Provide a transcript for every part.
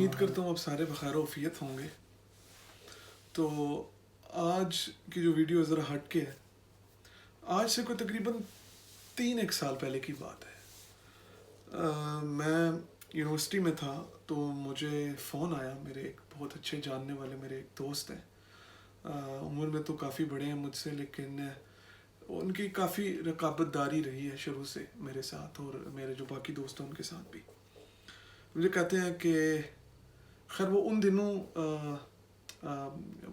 امید کرتا ہوں آپ سارے بخیر و عافیت ہوں گے. تو آج کی جو ویڈیو ذرا ہٹ کے ہے. آج سے کوئی تقریباً 3 سال پہلے کی بات ہے. میں یونیورسٹی میں تھا تو مجھے فون آیا. میرے ایک بہت اچھے جاننے والے میرے ایک دوست ہیں. عمر میں تو کافی بڑے ہیں مجھ سے, لیکن ان کی کافی رقابت داری رہی ہے شروع سے میرے ساتھ, اور میرے جو باقی دوست ہیں ان کے ساتھ بھی. مجھے کہتے ہیں کہ خیر وہ ان دنوں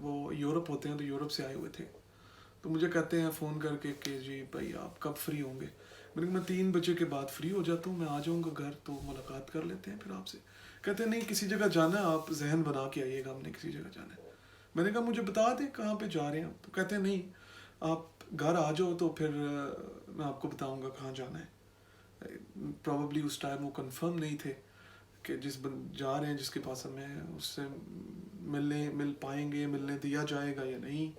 وہ یورپ ہوتے ہیں تو یورپ سے آئے ہوئے تھے. تو مجھے کہتے ہیں فون کر کے کہ جی بھائی آپ کب فری ہوں گے. میں 3 بجے کے بعد فری ہو جاتا ہوں, میں آ جاؤں گا گھر تو ملاقات کر لیتے ہیں پھر آپ سے. کہتے ہیں نہیں کسی جگہ جانا ہے, آپ ذہن بنا کے آئیے گا, ہم نے کسی جگہ جانا ہے. میں نے کہا مجھے بتا دیں کہاں پہ جا رہے ہیں. تو کہتے ہیں نہیں آپ گھر آ جاؤ تو پھر میں آپ کو بتاؤں گا کہاں جانا ہے. پروبیبلی اس ٹائم وہ کنفرم نہیں تھے کہ جا رہے ہیں جس کے پاس ہمیں اس سے مل پائیں گے, ملنے دیا جائے گا یا نہیں.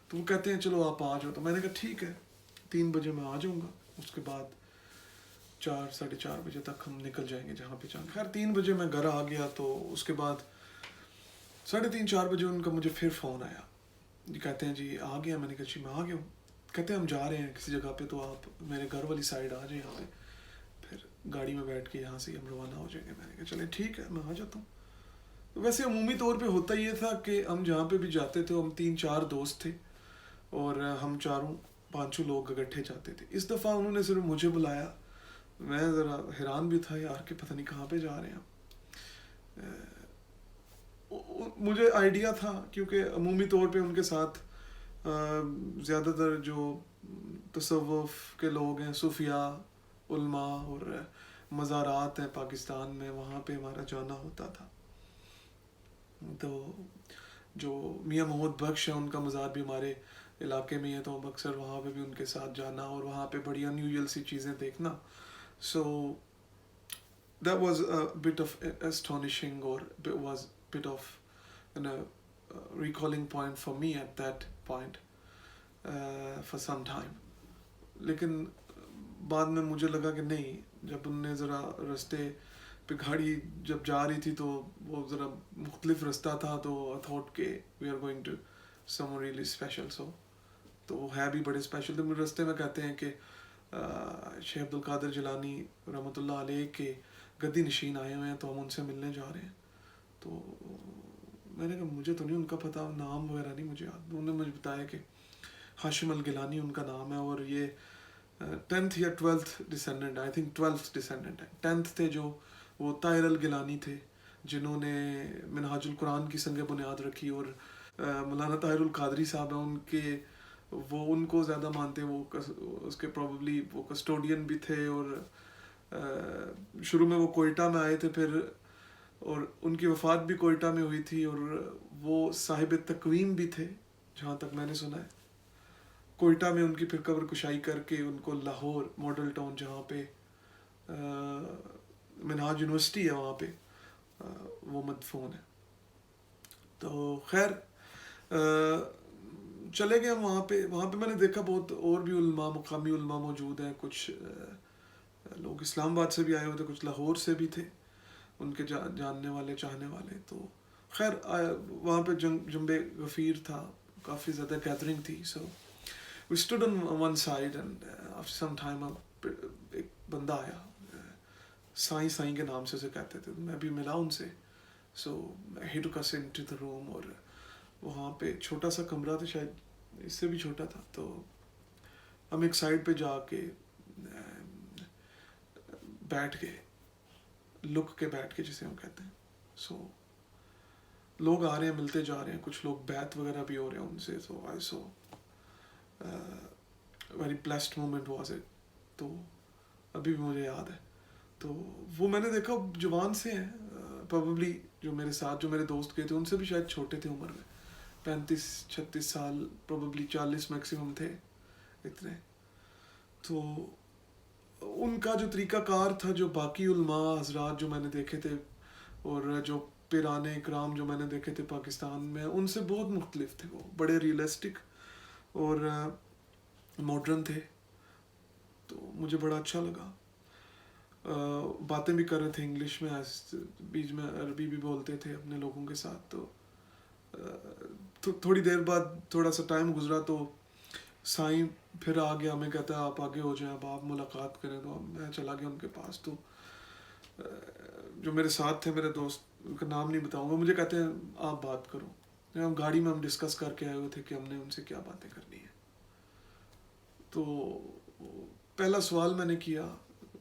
تو وہ کہتے ہیں چلو آپ آ جاؤ. تو میں نے کہا ٹھیک ہے 3 بجے میں آ جاؤں گا. اس کے بعد 4-4:30 بجے تک ہم نکل جائیں گے جہاں پہ جانا. خیر 3 بجے میں گھر آ گیا. تو اس کے بعد 3:30-4 بجے ان کا مجھے پھر فون آیا. جی کہتے ہیں جی آ گیا. میں نے کہا جی میں آ گیا ہوں. کہتے ہیں ہم جا رہے ہیں کسی جگہ پہ, تو آپ میرے گھر والی سائڈ آ جائیں یہاں پہ, پھر گاڑی میں بیٹھ کے یہاں سے ہم روانہ ہو جائیں گے. میں نے کہا چلیں ٹھیک ہے میں آ جاتا ہوں. تو ویسے عمومی طور پہ ہوتا یہ تھا کہ ہم جہاں پہ بھی جاتے تھے, ہم 3-4 دوست تھے اور ہم 4-5 لوگ اکٹھے جاتے تھے. اس دفعہ انہوں نے صرف مجھے بلایا. میں ذرا حیران بھی تھا یار کہ پتہ نہیں کہاں پہ جا رہے ہیں. مجھے آئیڈیا تھا کیونکہ عمومی طور پہ ان کے ساتھ زیادہ تر جو تصوف کے لوگ ہیں, صوفیاء, علماء اور مزارات ہیں پاکستان میں, وہاں پہ ہمارا جانا ہوتا تھا. تو جو میاں محمد بخش ہیں ان کا مزار بھی ہمارے علاقے میں ہے, تو اکثر وہاں پہ بھی ان کے ساتھ جانا اور وہاں پہ بڑی انیوژل سی چیزیں دیکھنا. سو that was a bit of astonishing, or it was a bit of recalling point for me at that point for some time. لیکن بعد میں مجھے لگا کہ نہیں, جب ان نے ذرا رستے پہ گاڑی جب جا رہی تھی تو وہ ذرا مختلف رستہ تھا, تو I thought کہ we are going to somewhere really special. So تو وہ ہے بھی بڑے اسپیشل. تو میرے رستے میں کہتے ہیں کہ شیخ عبدالقادر جیلانی رحمۃ اللہ علیہ کے گدی نشین آئے ہوئے ہیں, تو ہم ان سے ملنے جا رہے ہیں. تو میں نے کہا مجھے تو نہیں ان کا پتہ, نام وغیرہ نہیں مجھے یاد. انہوں نے مجھے بتایا کہ ہاشم الگیلانی ان کا نام ہے, اور یہ 10th یا 12th descendant, I think 12th descendant ہے. 10th تھے جو وہ طاہر الگیلانی تھے جنہوں نے منہاج القرآن کی سنگ بنیاد رکھی, اور مولانا طاہر القادری صاحب ہیں ان کے, وہ ان کو زیادہ مانتے ہیں. وہ اس کے پروبیبلی وہ کسٹوڈین بھی تھے, اور شروع میں وہ کوئٹہ میں آئے تھے پھر, اور ان کی وفات بھی کوئٹہ میں ہوئی تھی, اور وہ صاحب تقویم بھی تھے جہاں تک میں نے سنا ہے. کوئٹہ میں ان کی پھر قبر کشائی کر کے ان کو لاہور ماڈل ٹاؤن جہاں پہ منہاج یونیورسٹی ہے وہاں پہ وہ مدفون ہے. تو خیر چلے گئے ہم وہاں پہ. میں نے دیکھا بہت اور بھی علماء, مقامی علماء موجود ہیں. کچھ لوگ اسلام آباد سے بھی آئے ہوئے تھے, کچھ لاہور سے بھی تھے, ان کے جاننے والے چاہنے والے. تو خیر وہاں پہ جنب غفیر تھا, کافی زیادہ گیدرنگ تھی. سو we stood on one side, and after some time ایک بندہ آیا, سائیں کے نام سے اسے کہتے تھے. میں بھی ملا ان سے. سو he took us into the room, اور وہاں پہ چھوٹا سا کمرہ تھا, شاید اس سے بھی چھوٹا تھا. تو ہم ایک سائڈ پہ جا کے بیٹھ گئے, لک کے بیٹھ کے جسے ہم کہتے ہیں. سو لوگ آ رہے ہیں, ملتے جا رہے ہیں, کچھ لوگ بیعت وغیرہ بھی ہو رہے ہیں ان سے. سو I saw very blessed moment was it. تو ابھی بھی مجھے یاد ہے. تو وہ میں نے دیکھا جوان سے ہیں, پروبیبلی جو میرے ساتھ جو میرے دوست گئے تھے ان سے بھی شاید چھوٹے تھے عمر میں, 35-36 سال, پروبیبلی 40 میکسیمم تھے اتنے. تو ان کا جو طریقہ کار تھا, جو باقی علماء حضرات جو میں نے دیکھے تھے, اور جو پیرانے اکرام جو میں نے دیکھے تھے پاکستان میں, ان سے بہت مختلف تھے. وہ بڑے ریئلسٹک اور ماڈرن تھے. تو مجھے بڑا اچھا لگا. باتیں بھی کر رہے تھے انگلش میں, بیچ میں عربی بھی بولتے تھے اپنے لوگوں کے ساتھ. تو تھوڑی دیر بعد تھوڑا سا ٹائم گزرا تو سائیں پھر آ گیا, ہمیں کہتا ہے آپ آگے ہو جائیں, اب آپ ملاقات کریں. تو میں چلا گیا ان کے پاس. تو جو میرے ساتھ تھے میرے دوست, ان کا نام نہیں بتاؤں گا, مجھے کہتے ہیں آپ بات کرو. ہم گاڑی میں ہم ڈسکس کر کے آئے ہوئے تھے کہ ہم نے ان سے کیا باتیں کرنی ہیں. تو پہلا سوال میں نے کیا,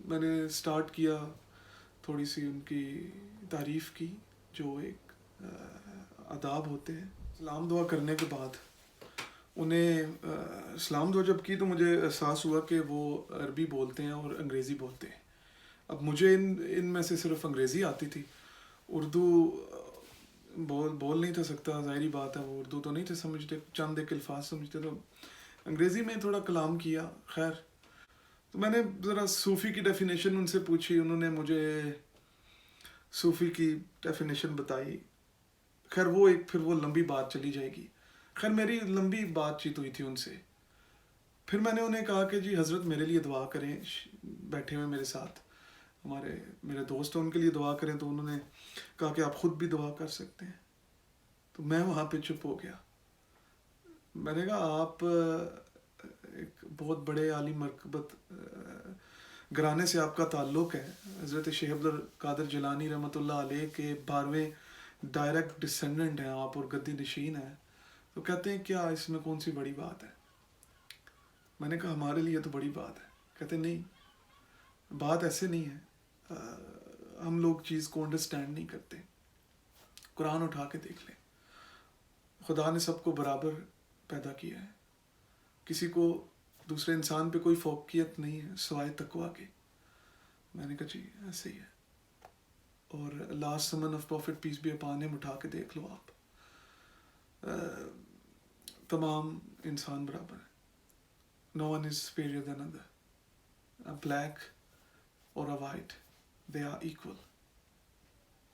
میں نے سٹارٹ کیا تھوڑی سی ان کی تعریف کی, جو ایک آداب ہوتے ہیں. سلام دعا کرنے کے بعد انہیں سلام دعا جب کی تو مجھے احساس ہوا کہ وہ عربی بولتے ہیں اور انگریزی بولتے ہیں. اب مجھے ان میں سے صرف انگریزی آتی تھی, اردو بول نہیں تھا سکتا, ظاہری بات ہے, وہ اردو تو نہیں تھے سمجھتے, چند ایک الفاظ سمجھتے. تو انگریزی میں تھوڑا کلام کیا. خیر, تو میں نے ذرا صوفی کی ڈیفینیشن ان سے پوچھی, انہوں نے مجھے صوفی کی ڈیفینیشن بتائی. خیر وہ ایک پھر وہ لمبی بات چلی جائے گی. خیر میری لمبی بات چیت ہوئی تھی ان سے. پھر میں نے انہیں کہا کہ جی حضرت میرے لیے دعا کریں, بیٹھے ہوئے میرے ساتھ میرے دوست ہیں, ان کے لیے دعا کریں. تو انہوں نے کہا کہ آپ خود بھی دعا کر سکتے ہیں. تو میں وہاں پہ چپ ہو گیا. میں نے کہا آپ ایک بہت بڑے عالی مرکبت گھرانے سے آپ کا تعلق ہے, حضرت شیخ عبد القادر جیلانی رحمۃ اللہ علیہ کے 12ویں ڈائریکٹ ڈسینڈنٹ ہیں آپ اور گدی نشین ہیں. تو کہتے ہیں کیا اس میں کون سی بڑی بات ہے. میں نے کہا ہمارے لیے تو بڑی بات ہے. کہتے نہیں, بات ایسے نہیں ہے, ہم لوگ چیز کو انڈرسٹینڈ نہیں کرتے. قرآن اٹھا کے دیکھ لیں, خدا نے سب کو برابر پیدا کیا ہے, کسی کو دوسرے انسان پہ کوئی فوقیت نہیں ہے سوائے تقویٰ کے. میں نے کہا جی ایسے ہی ہے. اور last sermon of prophet peace be upon ہم اٹھا کے دیکھ لو آپ, تمام انسان برابر ہیں. No one is superior than another. A black or a white, they are equal.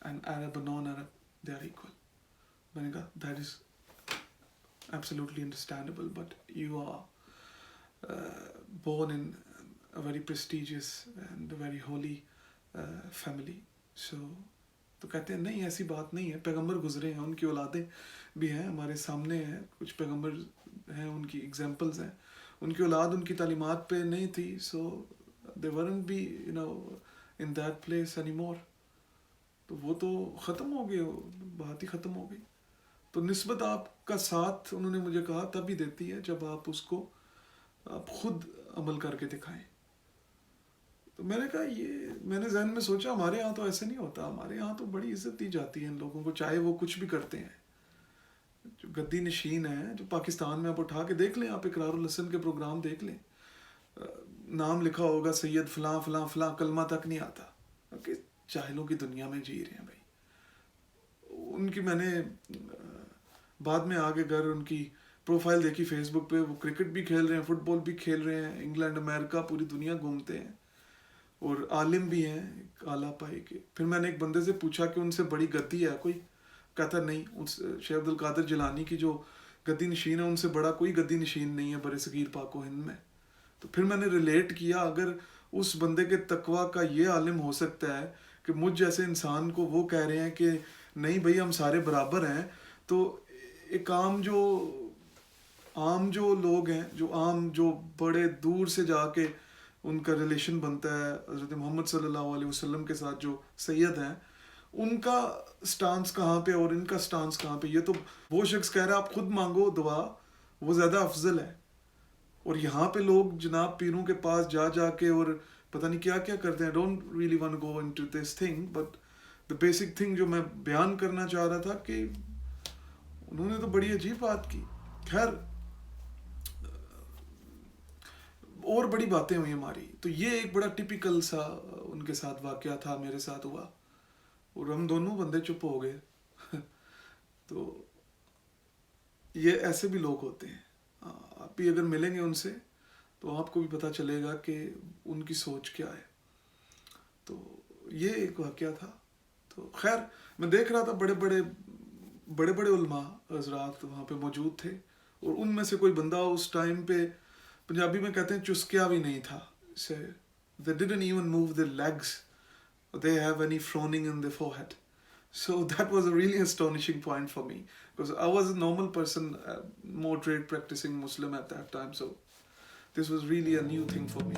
And Arab or non-Arab, they are equal. میں نے کہا that is absolutely understandable, but you are born in a very prestigious and a very holy family. So تو کہتے ہیں نہیں ایسی بات نہیں ہے, پیغمبر گزرے ہیں, ان کی اولادیں بھی ہیں ہمارے سامنے ہیں, کچھ پیغمبر ہیں, ان کی ایگزامپلز ہیں, ان کی اولاد ان کی تعلیمات پہ نہیں تھی, so they weren't be in that place anymore. تو وہ تو ختم ہو گئے, بات ہی ختم ہو گئی. تو نسبت آپ کا ساتھ انہوں نے مجھے کہا تب ہی دیتی ہے جب آپ اس کو آپ خود عمل کر کے دکھائیں. تو میں نے کہا یہ میں نے ذہن میں سوچا ہمارے یہاں تو ایسے نہیں ہوتا, ہمارے یہاں تو بڑی عزت دی جاتی ہے ان لوگوں کو, چاہے وہ کچھ بھی کرتے ہیں. جو گدی نشین ہیں, جو پاکستان میں آپ اٹھا کے دیکھ لیں, آپ اقرار الحسن کے پروگرام دیکھ لیں, نام لکھا ہوگا سید فلاں فلاں فلاں, کلمہ تک نہیں آتا. کہ جاہلوں کی دنیا میں جی رہے ہیں بھائی. ان کی میں نے بعد میں آگے گھر ان کی پروفائل دیکھی فیس بک پہ, وہ کرکٹ بھی کھیل رہے ہیں, فٹ بال بھی کھیل رہے ہیں, انگلینڈ امریکہ پوری دنیا گھومتے ہیں, اور عالم بھی ہیں اعلیٰ پائی کے. پھر میں نے ایک بندے سے پوچھا کہ ان سے بڑی گدی ہے کوئی, کہتا نہیں, شیخ عبد القادر جیلانی کی جو گدی نشین ہے ان سے بڑا کوئی گدی نشین نہیں ہے بر صغیر پاک و ہند میں. تو پھر میں نے ریلیٹ کیا, اگر اس بندے کے تقویٰ کا یہ عالم ہو سکتا ہے کہ مجھ جیسے انسان کو وہ کہہ رہے ہیں کہ نہیں بھائی ہم سارے برابر ہیں, تو ایک عام جو لوگ ہیں, جو بڑے دور سے جا کے ان کا ریلیشن بنتا ہے حضرت محمد صلی اللہ علیہ وسلم کے ساتھ, جو سید ہیں, ان کا سٹانس کہاں پہ اور ان کا سٹانس کہاں پہ. یہ تو وہ شخص کہہ رہا ہے آپ خود مانگو دعا, وہ زیادہ افضل ہے. اور یہاں پہ لوگ جناب پیروں کے پاس جا کے اور پتہ نہیں کیا کیا کرتے ہیں. Don't really want go into this thing, but the basic thing جو میں بیان کرنا چاہ رہا تھا کہ انہوں نے تو بڑی عجیب بات کی. خیر اور بڑی باتیں ہوئی ہماری. تو یہ ایک بڑا ٹپیکل سا ان کے ساتھ واقعہ تھا, میرے ساتھ ہوا, اور ہم دونوں بندے چپ ہو گئے. تو یہ ایسے بھی لوگ ہوتے ہیں, آپ بھی اگر ملیں گے ان سے تو آپ کو بھی پتہ چلے گا کہ ان کی سوچ کیا ہے. تو یہ ایک واقعہ تھا. تو خیر میں دیکھ رہا تھا بڑے بڑے علماء حضرات وہاں پہ موجود تھے, اور ان میں سے کوئی بندہ اس ٹائم پہ پنجابی میں کہتے ہیں چسکیا بھی نہیں تھا. They didn't even move their legs they have any frowning in their forehead. So that was a really astonishing point for me because I was a normal person, moderate practicing Muslim at that time. So this was really a new thing for me.